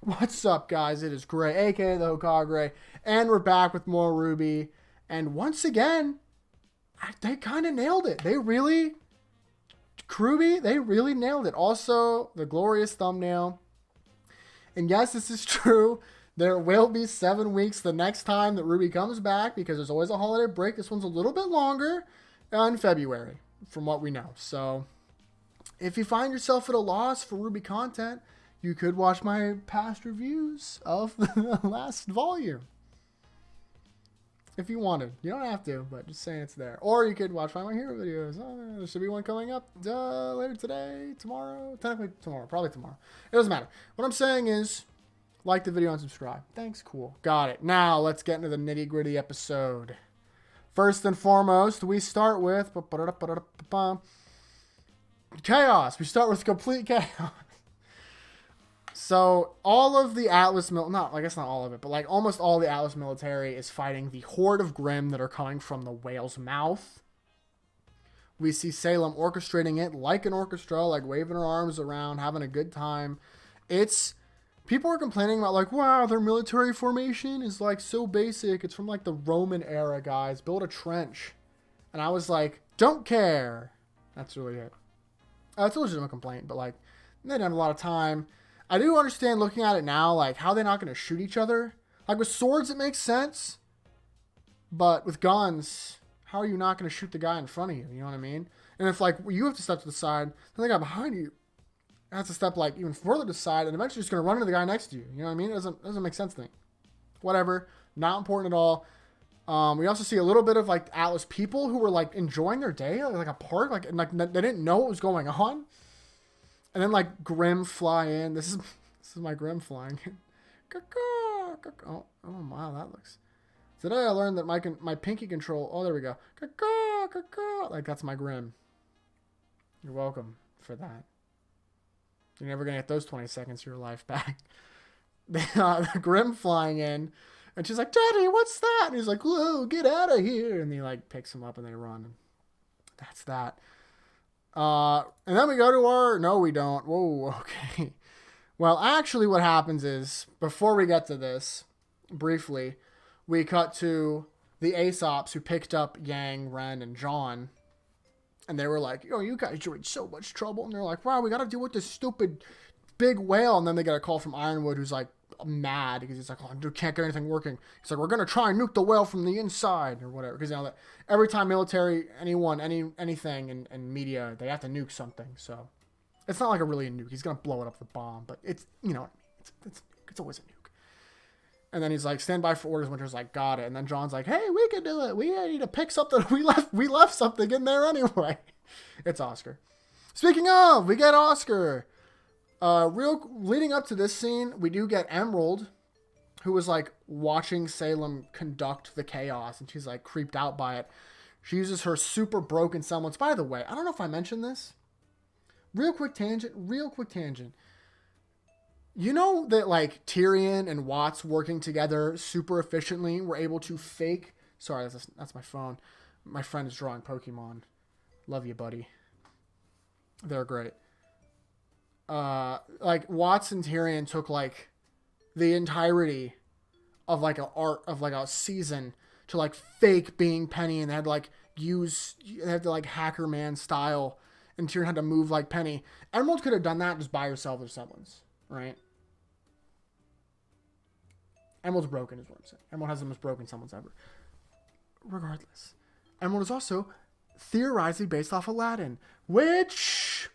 What's up, guys? It is Gray, aka the Hokage, and we're back with more RWBY. And once again, they kind of nailed it. They really nailed it. Also, the glorious thumbnail. And yes, this is true. There will be 7 weeks the next time that RWBY comes back because there's always a holiday break. This one's a little bit longer in February, from what we know. So, if you find yourself at a loss for RWBY content, you could watch my past reviews of the last volume. If you wanted. You don't have to, but just saying it's there. Or you could watch my hero videos. Oh, there should be one coming up later today, tomorrow. Technically tomorrow. Probably tomorrow. It doesn't matter. What I'm saying is, like the video and subscribe. Thanks, cool. Got it. Now, let's get into the nitty-gritty episode. First and foremost, we start with chaos. We start with complete chaos. So, all of the Atlas, I guess not all of it, but like almost all the Atlas military is fighting the horde of Grimm that are coming from the whale's mouth. We see Salem orchestrating it like an orchestra, like waving her arms around, having a good time. People are complaining about like, wow, their military formation is like so basic. It's from like the Roman era, guys. Build a trench. And I was like, don't care. That's really it. It's a legitimate complaint, but like, they didn't have a lot of time. I do understand looking at it now, like, how they're not going to shoot each other. Like, with swords, it makes sense. But with guns, how are you not going to shoot the guy in front of you? You know what I mean? And if, like, you have to step to the side, then the guy behind you has to step, like, even further to the side, and eventually just going to run into the guy next to you. You know what I mean? It doesn't make sense to me. Whatever. Not important at all. We also see a little bit of, like, Atlas people who were, like, enjoying their day, like a park. Like, they didn't know what was going on. And then, like, Grimm fly in. This is my Grimm flying in. Oh, wow, that looks... Today I learned that my pinky control... Oh, there we go. Like, that's my Grimm. You're welcome for that. You're never going to get those 20 seconds of your life back. The Grimm flying in. And she's like, Daddy, what's that? And he's like, whoa, get out of here. And he, like, picks him up and they run. That's that. And then we go to our... No, we don't. Whoa, okay. Well, actually what happens is, before we get to this, briefly, we cut to the Aesops who picked up Yang, Ren, and John. And they were like, yo, you guys are in so much trouble. And they're like, wow, we got to deal with this stupid big whale. And then they get a call from Ironwood who's like mad because he's like, oh, I can't get anything working. He's like, we're going to try and nuke the whale from the inside or whatever. Because, you know, that every time military, anyone, anything in media, they have to nuke something. So it's not like really a nuke. He's going to blow it up with a bomb. But it's, you know what I mean? It's always a nuke. And then he's like, stand by for orders. Winter's like, got it. And then John's like, hey, we can do it. We need to pick something. We left something in there anyway. It's Oscar. Speaking of, we get Oscar. Leading up to this scene, we do get Emerald, who was like watching Salem conduct the chaos, and she's like creeped out by it. She uses her super broken semblance. By the way, I don't know if I mentioned this. Real quick tangent. You know that like Tyrion and Watts working together super efficiently were able to fake... Sorry, that's my phone. My friend is drawing Pokemon. Love you, buddy. They're great. Like Watts and Tyrion took like the entirety of like a season to like fake being Penny, and they had to like hacker man style, and Tyrion had to move like Penny. Emerald could have done that just by herself with semblance, right? Emerald's broken is what I'm saying. Emerald has the most broken semblance ever. Regardless, Emerald is also theorizing based off Aladdin, which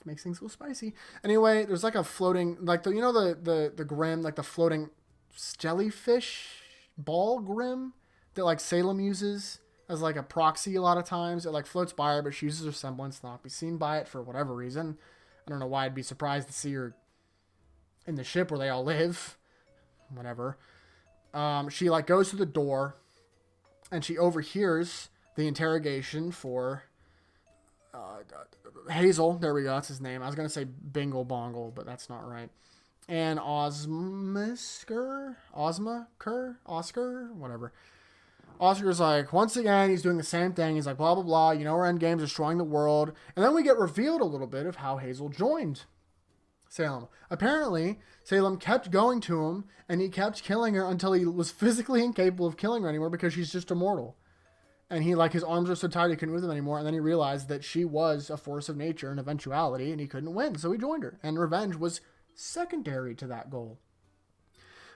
makes things a little spicy. Anyway, there's like a floating, like the Grimm, like the floating jellyfish ball Grimm that like Salem uses as like a proxy a lot of times. It like floats by her, but she uses her semblance to not be seen by it for whatever reason. I don't know why I'd be surprised to see her in the ship where they all live. Whatever. She like goes to the door and she overhears the interrogation for Hazel. There we go. That's his name. I was going to say Bingle Bongle, but that's not right. And Oscar, whatever. Oscar's like, once again, he's doing the same thing. He's like, blah, blah, blah. You know, our end game's destroying the world. And then we get revealed a little bit of how Hazel joined Salem. Apparently, Salem kept going to him, and he kept killing her until he was physically incapable of killing her anymore because she's just immortal. And he, like, his arms were so tight he couldn't move them anymore. And then he realized that she was a force of nature and eventuality, and he couldn't win. So he joined her. And revenge was secondary to that goal.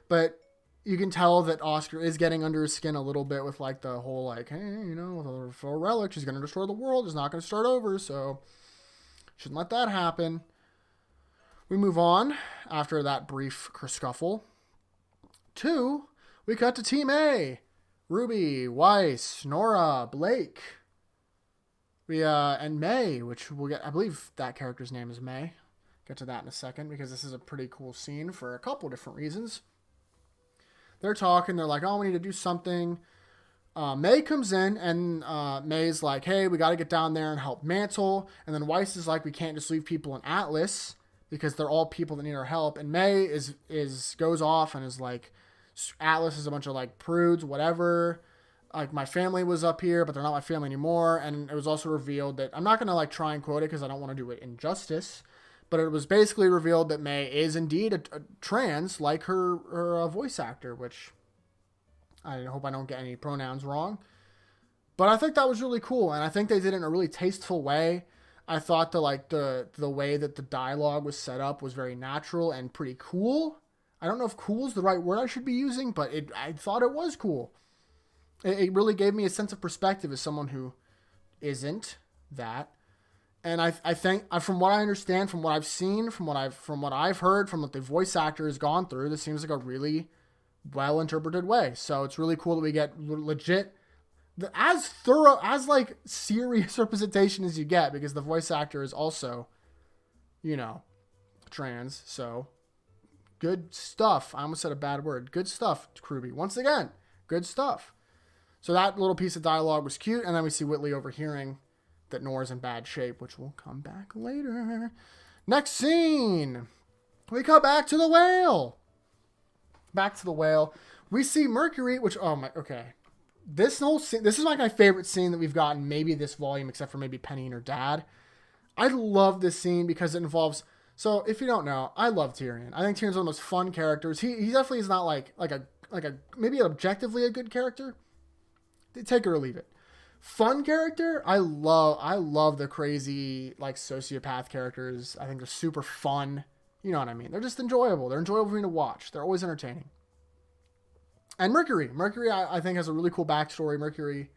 But you can tell that Oscar is getting under his skin a little bit with, like, the whole, like, hey, you know, with a relic, she's going to destroy the world. It's not going to start over, so shouldn't let that happen. We move on after that brief scuffle. We cut to Team A. Ruby, Weiss, Nora, Blake. And May, which we'll get, I believe that character's name is May. Get to that in a second because this is a pretty cool scene for a couple different reasons. They're talking, they're like, oh, we need to do something. May comes in and May's like, hey, we got to get down there and help Mantle. And then Weiss is like, we can't just leave people in Atlas because they're all people that need our help. And May goes off and is like, Atlas is a bunch of like prudes, whatever. Like my family was up here, but they're not my family anymore. And it was also revealed that I'm not going to like try and quote it because I don't want to do it injustice. But it was basically revealed that May is indeed a trans, like her voice actor, which I hope I don't get any pronouns wrong. But I think that was really cool. And I think they did it in a really tasteful way. I thought the way that the dialogue was set up was very natural and pretty cool. I don't know if cool is the right word I should be using, but I thought it was cool. It really gave me a sense of perspective as someone who isn't that. And I think from what I understand, from what I've seen, from what I've heard, from what the voice actor has gone through, this seems like a really well interpreted way. So it's really cool that we get legit, as thorough, as like serious representation as you get, because the voice actor is also, you know, trans. So good stuff. I almost said a bad word. Good stuff, RWBY. Once again, good stuff. So that little piece of dialogue was cute. And then we see Whitley overhearing that Nora's in bad shape, which will come back later. Next scene. We come back to the whale. Back to the whale. We see Mercury, which, oh my, okay. This whole scene, this is like my favorite scene that we've gotten maybe this volume, except for maybe Penny and her dad. I love this scene because it involves, so if you don't know, I love Tyrion. I think Tyrion's one of the most fun characters. He definitely is not like a maybe objectively a good character. Take it or leave it. Fun character. I love the crazy like sociopath characters. I think they're super fun. You know what I mean? They're just enjoyable. They're enjoyable for me to watch. They're always entertaining. And Mercury, I think has a really cool backstory. Mercury,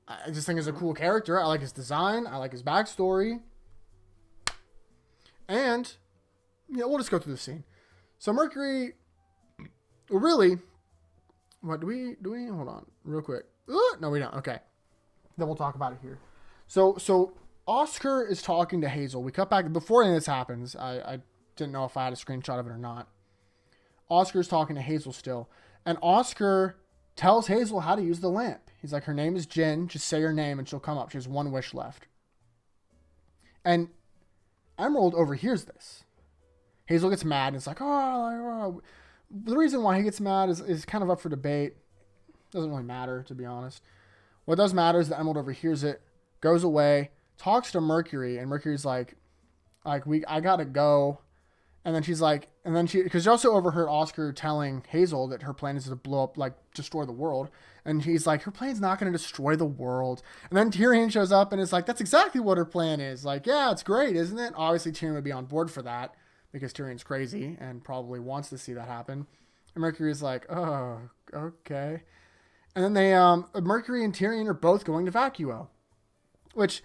I just think is a cool character. I like his design. I like his backstory. And, yeah, we'll just go through the scene. So Mercury, really, what do we, hold on, real quick. No, we don't. Okay. Then we'll talk about it here. So Oscar is talking to Hazel. We cut back, before any of this happens, I didn't know if I had a screenshot of it or not. Oscar's talking to Hazel still. And Oscar tells Hazel how to use the lamp. He's like, her name is Jin. Just say her name and she'll come up. She has one wish left. And Emerald overhears this. Hazel gets mad and it's like, oh. The reason why he gets mad is kind of up for debate. Doesn't really matter, to be honest. What does matter is that Emerald overhears it, goes away, talks to Mercury, and Mercury's like I gotta go. And then she's like, because she also overheard Oscar telling Hazel that her plan is to blow up, like, destroy the world. And he's like, her plan's not going to destroy the world. And then Tyrion shows up and is like, that's exactly what her plan is. Like, yeah, it's great, isn't it? Obviously, Tyrion would be on board for that because Tyrion's crazy and probably wants to see that happen. And Mercury's like, oh, okay. And then Mercury and Tyrion are both going to Vacuo, which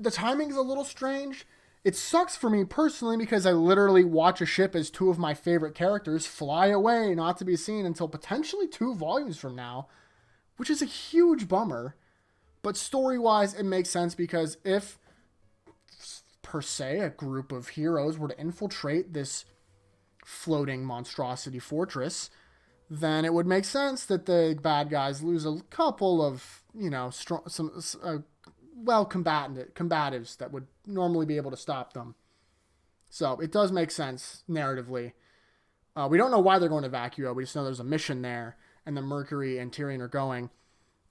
the timing is a little strange. It sucks for me personally because I literally watch a ship as two of my favorite characters fly away, not to be seen until potentially 2 volumes from now, which is a huge bummer. But story-wise, it makes sense because if, per se, a group of heroes were to infiltrate this floating monstrosity fortress, then it would make sense that the bad guys lose a couple of, combatives that would normally be able to stop them. So it does make sense narratively. We don't know why they're going to Vacuo. We just know there's a mission there, and then Mercury and Tyrion are going.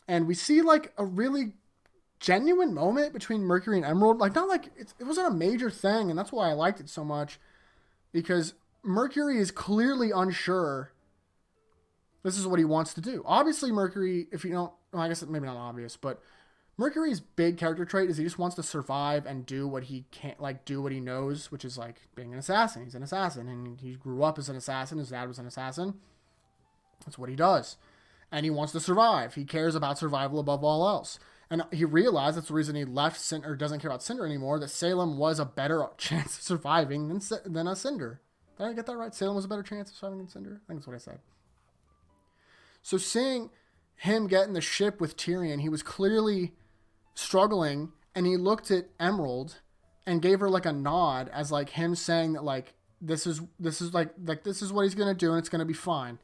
And we see like a really genuine moment between Mercury and Emerald. Like, not like it wasn't a major thing, and that's why I liked it so much, because Mercury is clearly unsure this is what he wants to do. Obviously, Mercury, if you don't, well, I guess maybe not obvious, but Mercury's big character trait is he just wants to survive and do what he can't, like, do what he knows, which is like being an assassin. He's an assassin, and he grew up as an assassin. His dad was an assassin. That's what he does. And he wants to survive. He cares about survival above all else. And he realized that's the reason he left Cinder, doesn't care about Cinder anymore, that Salem was a better chance of surviving than a Cinder. Did I get that right? Salem was a better chance of surviving than Cinder? I think that's what I said. So seeing him get in the ship with Tyrion, he was clearly struggling, and he looked at Emerald and gave her like a nod as like him saying that like this is like this is what he's gonna do and it's gonna be fine.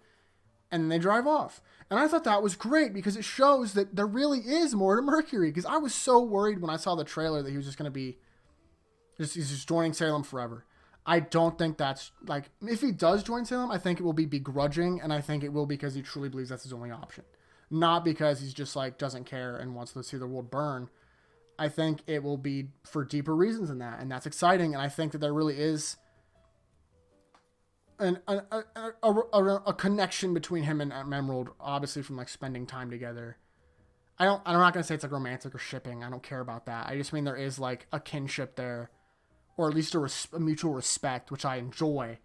And then they drive off. And I thought that was great because it shows that there really is more to Mercury. Because I was so worried when I saw the trailer that he was just going to be he's just joining Salem forever. I don't think that's, like, if he does join Salem, I think it will be begrudging, and I think it will because he truly believes that's his only option. Not because he's just, like, doesn't care and wants to see the world burn. I think it will be for deeper reasons than that, and that's exciting, and I think that there really is a connection between him and Emerald, obviously from, like, spending time together. I'm not going to say it's, like, romantic or shipping. I don't care about that. I just mean there is, like, a kinship there, or at least a mutual respect, which I enjoy.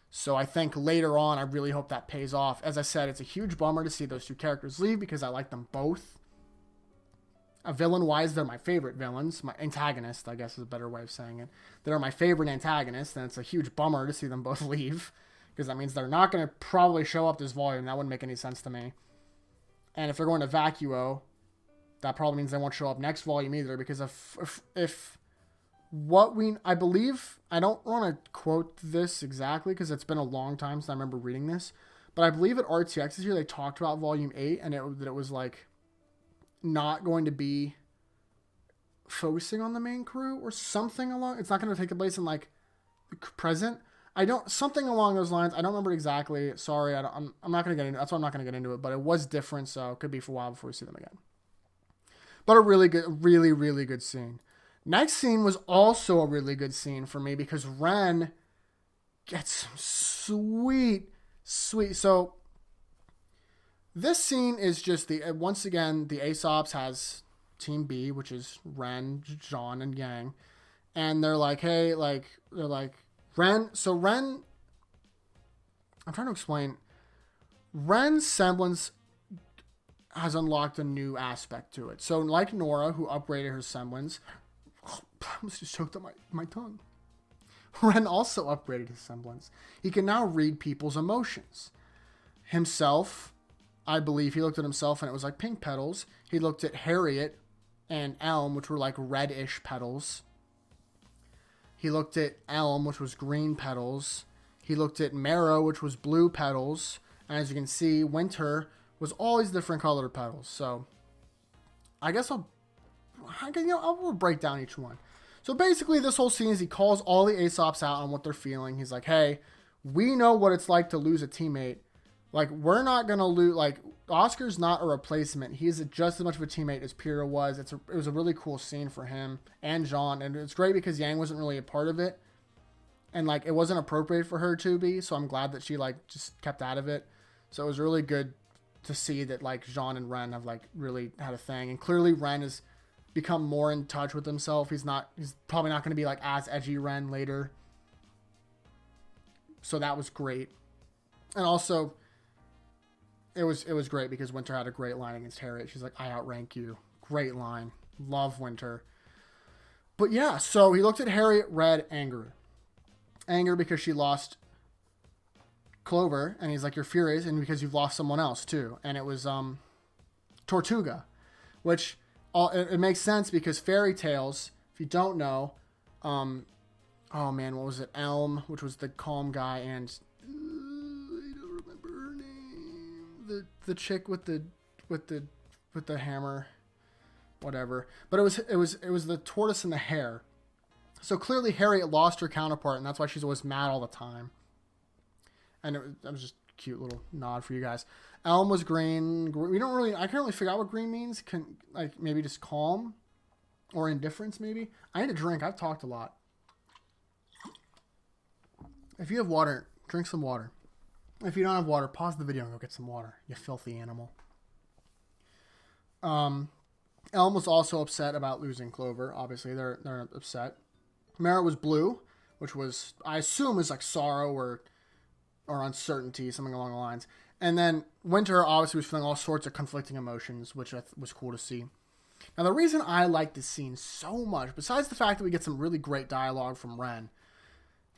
So I think later on, I really hope that pays off. As I said, it's a huge bummer to see those two characters leave because I like them both. Villain-wise, they're my favorite villains. My antagonist, I guess is a better way of saying it. They're my favorite antagonists, and it's a huge bummer to see them both leave because that means they're not going to probably show up this volume. That wouldn't make any sense to me. And if they're going to Vacuo, that probably means they won't show up next volume either because if what I believe, I don't want to quote this exactly because it's been a long time since I remember reading this, but I believe at RTX this year they talked about volume 8 and that it was like not going to be focusing on the main crew or something along. It's not going to take place in like the present. Something along those lines. I don't remember exactly. Sorry, I'm not going to get into. That's why I'm not going to get into it. But it was different, so it could be for a while before we see them again. But a really good, really, really good scene. Next scene was also a really good scene for me because Ren gets some sweet. So this scene is just once again, the Aesops has Team B, which is Ren, Jean, and Yang. And they're like, hey, they're like, Ren, I'm trying to explain. Ren's semblance has unlocked a new aspect to it. So like Nora, who upgraded her semblance, I almost just choked on my tongue. Ren also upgraded his semblance. He can now read people's emotions. Himself, I believe he looked at himself and it was like pink petals. He looked at Harriet and Elm, which were like reddish petals. He looked at Elm, which was green petals. He looked at Marrow, which was blue petals. And as you can see, Winter was all these different colored petals. So I guess I'll break down each one. So basically this whole scene is he calls all the Aesops out on what they're feeling. He's like, hey, we know what it's like to lose a teammate. Like, we're not going to lose. Like, Oscar's not a replacement. He's just as much of a teammate as Pyrrha was. It was a really cool scene for him and Jean. And it's great because Yang wasn't really a part of it. And, like, it wasn't appropriate for her to be. So I'm glad that she, like, just kept out of it. So it was really good to see that, like, Jean and Ren have, like, really had a thing. And clearly Ren has become more in touch with himself. He's probably not going to be, like, as edgy Ren later. So that was great. And also, it was great because Winter had a great line against Harriet. She's like, I outrank you. Great line. Love Winter. But yeah, so he looked at Harriet, red, anger. Anger because she lost Clover, and he's like, you're furious, and because you've lost someone else too. And it was Tortuga, which it makes sense because fairy tales, if you don't know, oh man, what was it? Elm, which was the calm guy, and the chick with the hammer, whatever. But it was the tortoise and the hare. So clearly Harriet lost her counterpart, and that's why she's always mad all the time. And it was just a cute little nod for you guys. Elm was green. We don't really. I can't really figure out what green means. Like maybe just calm. or indifference, maybe. I need a drink. I've talked a lot. If you have water, drink some water. If you don't have water, pause the video and go get some water, you filthy animal. Elm was also upset about losing Clover. Obviously, they're upset. Merritt was blue, which was, I assume, is like sorrow or uncertainty, something along the lines. And then Winter obviously was feeling all sorts of conflicting emotions, which was cool to see. Now, the reason I like this scene so much, besides the fact that we get some really great dialogue from Ren,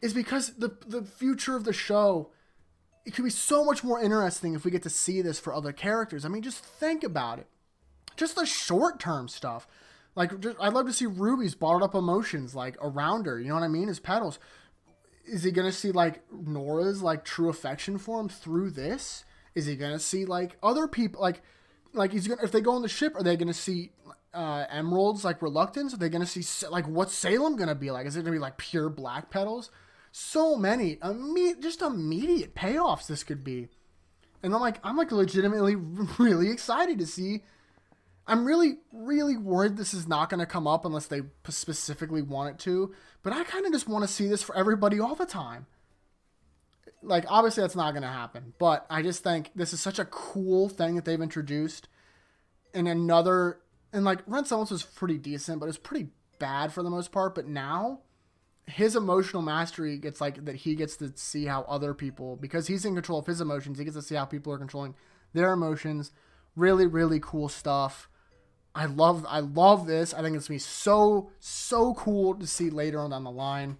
is because the future of the show, it could be so much more interesting if we get to see this for other characters. I mean, just think about it. Just the short-term stuff. Like, I'd love to see Ruby's bottled up emotions, like, around her. You know what I mean? His petals. Is he going to see, like, Nora's, like, true affection for him through this? Is he going to see, like, other people, like he's gonna, if they go on the ship, are they going to see Emerald's, like, reluctance? Are they going to see, like, what's Salem going to be like? Is it going to be, like, pure black petals? So many, just immediate payoffs this could be. And I'm legitimately really excited to see. I'm really, really worried this is not going to come up unless they specifically want it to. But I kind of just want to see this for everybody all the time. Like, obviously that's not going to happen. But I just think this is such a cool thing that they've introduced. And like, Ren Silence was pretty decent, but it was pretty bad for the most part. But now, his emotional mastery gets, like, that he gets to see how other people, because he's in control of his emotions, he gets to see how people are controlling their emotions. Really, really cool stuff. I love this. I think it's going to be so cool to see later on down the line.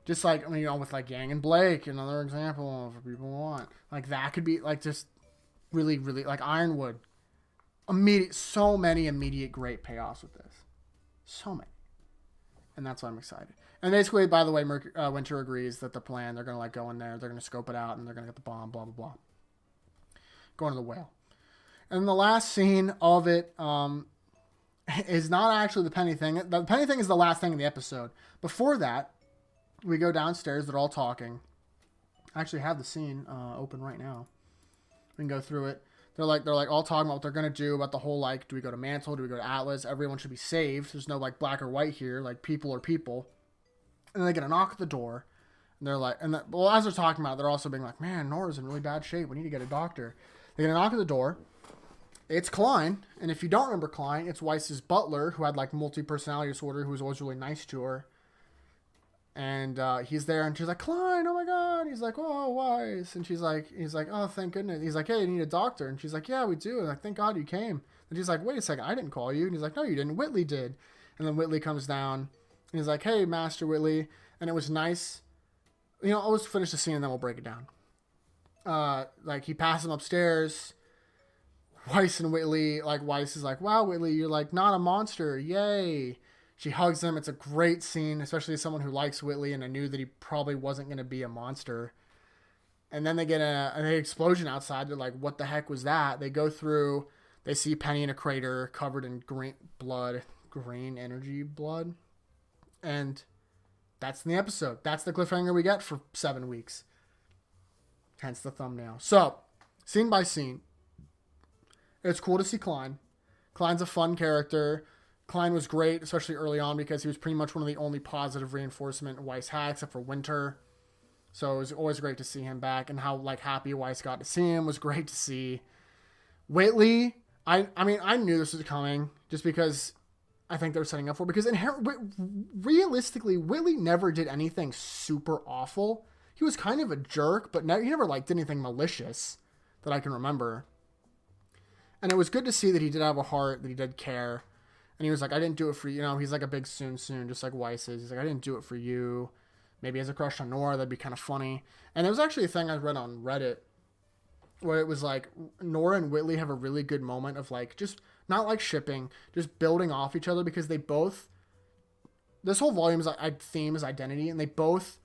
Just like, I mean, you know, with like Yang and Blake, another example for people who want. Like, that could be like just really, really, like Ironwood. So many immediate great payoffs with this. So many. And that's why I'm excited. And basically, by the way, Winter agrees that the plan, they're going to like go in there, they're going to scope it out, and they're going to get the bomb, blah, blah, blah. Going to the whale. And the last scene of it is not actually the penny thing. The penny thing is the last thing in the episode. Before that, we go downstairs. They're all talking. I actually have the scene open right now. We can go through it. They're like all talking about what they're going to do, about the whole, like, do we go to Mantle? Do we go to Atlas? Everyone should be saved. There's no, like, black or white here. Like, people are people. And then they get a knock at the door. And they're like, well, as they're talking about it, they're also being like, man, Nora's in really bad shape. We need to get a doctor. They get a knock at the door. It's Klein, and if you don't remember Klein, it's Weiss's butler, who had, like, multi-personality disorder, who was always really nice to her. And he's there, and she's like, Klein, oh my god. He's like, oh, Weiss. And he's like, oh, thank goodness. He's like, hey, you need a doctor. And she's like, yeah, we do. And like, thank God you came. And she's like, wait a second, I didn't call you. And he's like, no, you didn't. Whitley did. And then Whitley comes down, and he's like, hey, Master Whitley. And it was nice. You know, I'll just finish the scene, and then we'll break it down. Like, he passes him upstairs. Weiss and Whitley, like, Weiss is like, wow, Whitley, you're, like, not a monster. Yay. She hugs him. It's a great scene, especially as someone who likes Whitley, and I knew that he probably wasn't going to be a monster. And then they get an explosion outside. They're like, what the heck was that? They go through. They see Penny in a crater covered in green energy blood. And that's the episode. That's the cliffhanger we get for 7 weeks. Hence the thumbnail. So, scene by scene. It's cool to see Klein. Klein's a fun character. Klein was great, especially early on, because he was pretty much one of the only positive reinforcement Weiss had, except for Winter. So it was always great to see him back, and how, like, happy Weiss got to see him was great to see. Whitley, I mean, I knew this was coming, just because I think they were setting up for it, because realistically, Whitley never did anything super awful. He was kind of a jerk, but he never, like, did anything malicious that I can remember. And it was good to see that he did have a heart, that he did care. And he was like, I didn't do it for you. You know, he's like a big soon, just like Weiss is. He's like, I didn't do it for you. Maybe he has a crush on Nora. That'd be kind of funny. And there was actually a thing I read on Reddit where it was like Nora and Whitley have a really good moment of, like, just not like shipping, just building off each other, because they both, this whole volume's theme is identity, and they both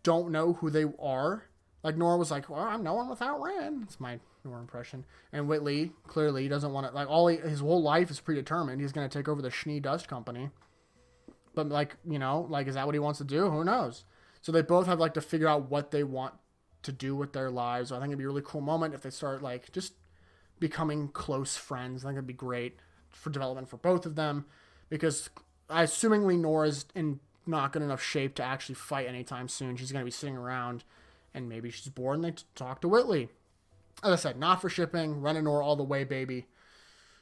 don't know who they are. Like, Nora was like, well, I'm no one without Ren. That's my Nora impression. And Whitley, clearly, he doesn't want to, like, his whole life is predetermined. He's going to take over the Schnee Dust Company. But, like, you know, like, is that what he wants to do? Who knows? So they both have, like, to figure out what they want to do with their lives. So I think it'd be a really cool moment if they start, like, just becoming close friends. I think it'd be great for development for both of them, because assumingly Nora's in not good enough shape to actually fight anytime soon. She's going to be sitting around, and maybe she's bored and they talk to Whitley. As I said, not for shipping. Ren and Nora all the way, baby.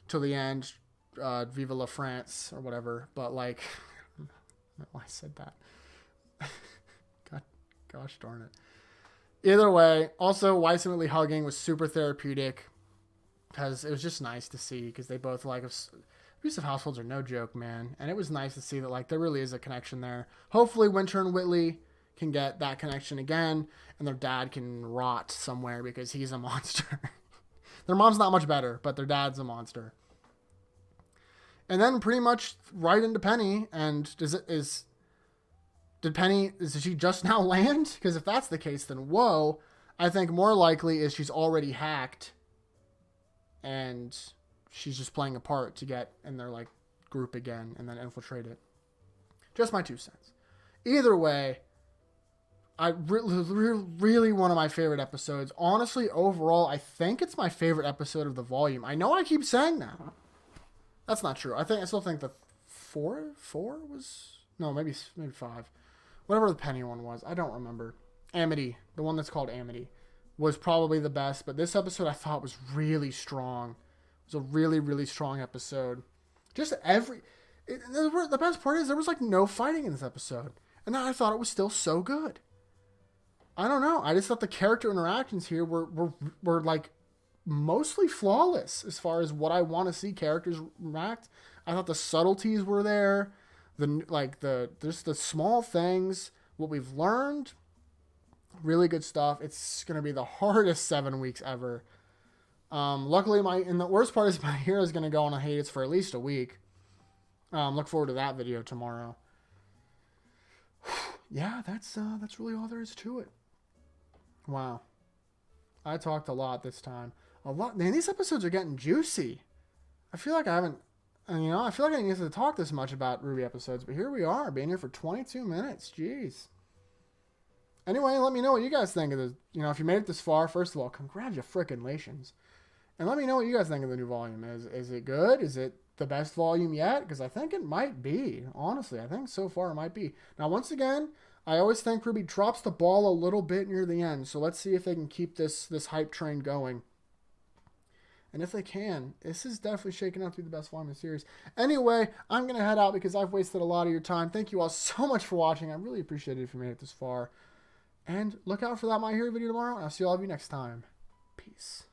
Till the end. Viva la France, or whatever. But, like, I don't know why I said that. Gosh darn it. Either way, also, Weiss and Whitley hugging was super therapeutic. Because it was just nice to see, because they both, like, abusive households are no joke, man. And it was nice to see that, like, there really is a connection there. Hopefully, Winter and Whitley can get that connection again, and their dad can rot somewhere because he's a monster. Their mom's not much better, but their dad's a monster. And then pretty much right into Penny, and did she just now land? Because if that's the case, then whoa. I think more likely is she's already hacked, and she's just playing a part to get in their, like, group again and then infiltrate it. Just my 2 cents. Either way, really one of my favorite episodes. Honestly, overall, I think it's my favorite episode of the volume. I know I keep saying that. That's not true. I still think the 4 was... No, maybe 5. Whatever the Penny one was. I don't remember. Amity. The one that's called Amity. Was probably the best. But this episode I thought was really strong. It was a really, really strong episode. Just the best part is there was, like, no fighting in this episode. And I thought it was still so good. I don't know. I just thought the character interactions here were like mostly flawless as far as what I want to see characters interact. I thought the subtleties were there. There's the small things, what we've learned, really good stuff. It's going to be the hardest 7 weeks ever. Luckily and the worst part is my hero is going to go on a hiatus for at least a week. Look forward to that video tomorrow. Yeah, that's really all there is to it. Wow. I talked a lot this time. A lot. Man, these episodes are getting juicy. I feel like I haven't, I feel like I didn't get to talk this much about RWBY episodes, but here we are, being here for 22 minutes. Jeez. Anyway, let me know what you guys think of this. If you made it this far, first of all, congratulations. And let me know what you guys think of the new volume. Is it good? Is it the best volume yet? Because I think it might be. Honestly, I think so far it might be. Now, once again, I always think RWBY drops the ball a little bit near the end. So let's see if they can keep this hype train going. And if they can, this is definitely shaking out to be the best volume of the series. Anyway, I'm going to head out because I've wasted a lot of your time. Thank you all so much for watching. I really appreciate it if you made it this far. And look out for that My Hero video tomorrow. And I'll see all of you next time. Peace.